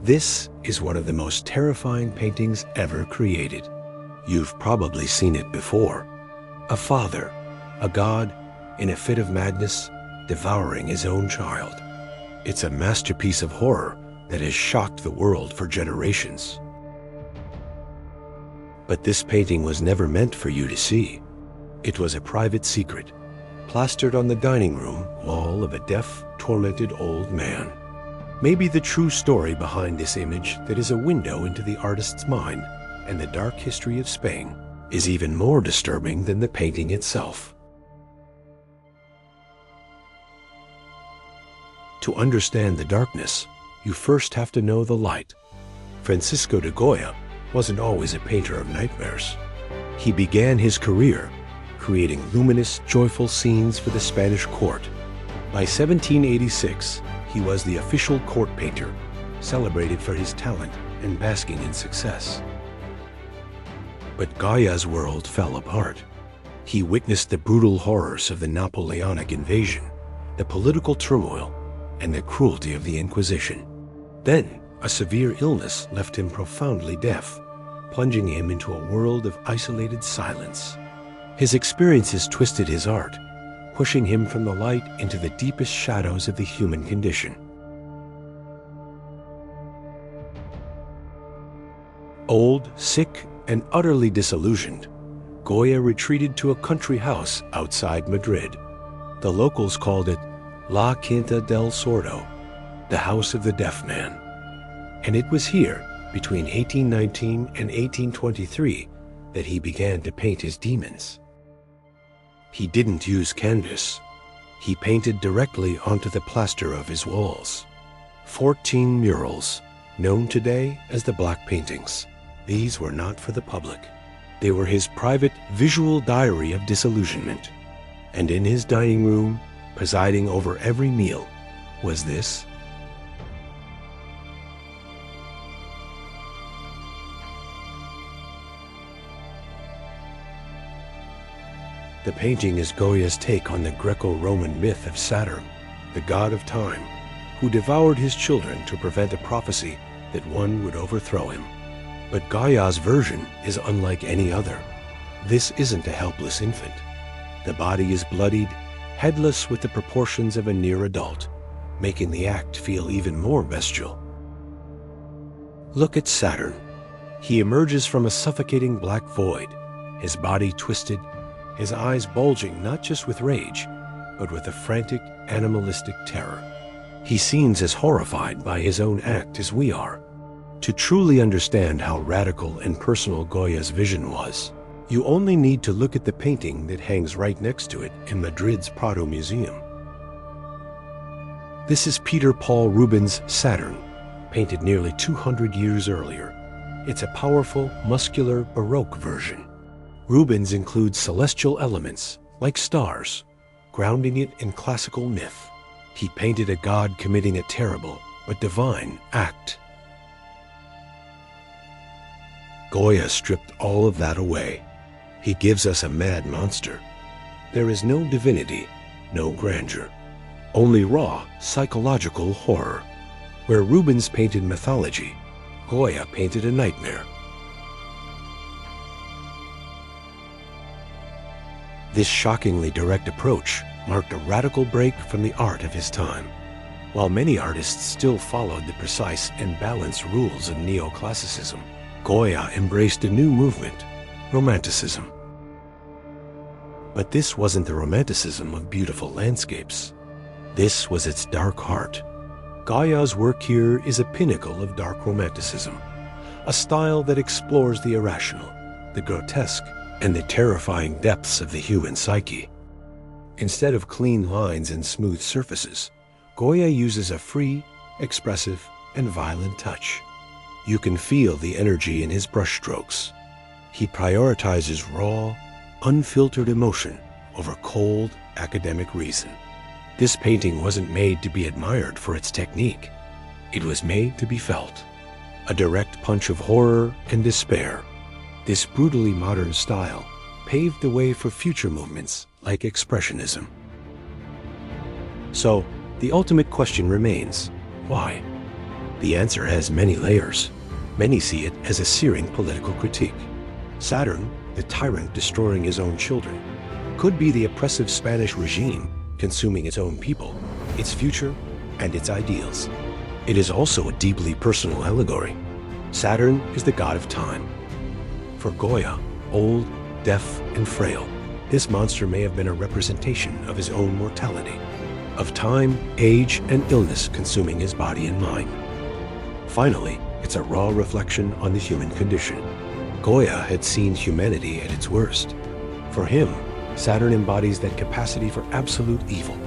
This is one of the most terrifying paintings ever created. You've probably seen it before. A father, a god, in a fit of madness, devouring his own child. It's a masterpiece of horror that has shocked the world for generations. But this painting was never meant for you to see. It was a private secret, plastered on the dining room wall of a deaf, tormented old man. Maybe the true story behind this image that is a window into the artist's mind and the dark history of Spain is even more disturbing than the painting itself. To understand the darkness, you first have to know the light. Francisco de Goya wasn't always a painter of nightmares. He began his career creating luminous, joyful scenes for the Spanish court. By 1786, he was the official court painter, celebrated for his talent and basking in success. But Goya's world fell apart. He witnessed the brutal horrors of the Napoleonic invasion, the political turmoil, and the cruelty of the Inquisition. Then, a severe illness left him profoundly deaf, plunging him into a world of isolated silence. His experiences twisted his art, pushing him from the light into the deepest shadows of the human condition. Old, sick, and utterly disillusioned, Goya retreated to a country house outside Madrid. The locals called it La Quinta del Sordo, the House of the Deaf Man. And it was here, between 1819 and 1823, that he began to paint his demons. He didn't use canvas. He painted directly onto the plaster of his walls. 14 murals, known today as the Black Paintings. These were not for the public. They were his private visual diary of disillusionment. And in his dining room, presiding over every meal, was this. The painting is Goya's take on the Greco-Roman myth of Saturn, the god of time, who devoured his children to prevent a prophecy that one would overthrow him. But Goya's version is unlike any other. This isn't a helpless infant. The body is bloodied, headless with the proportions of a near adult, making the act feel even more bestial. Look at Saturn. He emerges from a suffocating black void, his body twisted, his eyes bulging not just with rage, but with a frantic, animalistic terror. He seems as horrified by his own act as we are. To truly understand how radical and personal Goya's vision was, you only need to look at the painting that hangs right next to it in Madrid's Prado Museum. This is Peter Paul Rubens' Saturn, painted nearly 200 years earlier. It's a powerful, muscular, Baroque version. Rubens includes celestial elements, like stars, grounding it in classical myth. He painted a god committing a terrible but divine act. Goya stripped all of that away. He gives us a mad monster. There is no divinity, no grandeur, only raw, psychological horror. Where Rubens painted mythology, Goya painted a nightmare. This shockingly direct approach marked a radical break from the art of his time. While many artists still followed the precise and balanced rules of neoclassicism, Goya embraced a new movement, Romanticism. But this wasn't the romanticism of beautiful landscapes. This was its dark heart. Goya's work here is a pinnacle of dark romanticism, a style that explores the irrational, the grotesque, and the terrifying depths of the human psyche. Instead of clean lines and smooth surfaces, Goya uses a free, expressive, and violent touch. You can feel the energy in his brushstrokes. He prioritizes raw, unfiltered emotion over cold, academic reason. This painting wasn't made to be admired for its technique. It was made to be felt. A direct punch of horror and despair. This brutally modern style paved the way for future movements like Expressionism. So, the ultimate question remains, why? The answer has many layers. Many see it as a searing political critique. Saturn, the tyrant destroying his own children, could be the oppressive Spanish regime consuming its own people, its future, and its ideals. It is also a deeply personal allegory. Saturn is the god of time. For Goya, old, deaf, and frail, this monster may have been a representation of his own mortality, of time, age, and illness consuming his body and mind. Finally, it's a raw reflection on the human condition. Goya had seen humanity at its worst. For him, Saturn embodies that capacity for absolute evil,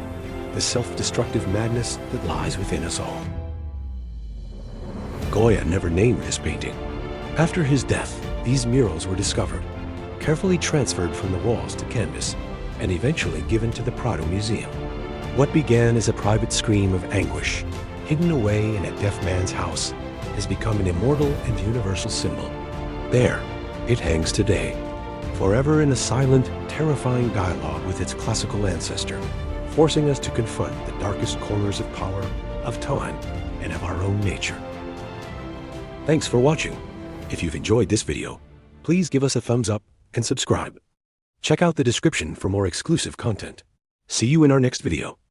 the self-destructive madness that lies within us all. Goya never named this painting. After his death, these murals were discovered, carefully transferred from the walls to canvas, and eventually given to the Prado Museum. What began as a private scream of anguish, hidden away in a deaf man's house, has become an immortal and universal symbol. There, it hangs today, forever in a silent, terrifying dialogue with its classical ancestor, forcing us to confront the darkest corners of power, of time, and of our own nature. Thanks for watching. If you've enjoyed this video, please give us a thumbs up and subscribe. Check out the description for more exclusive content. See you in our next video.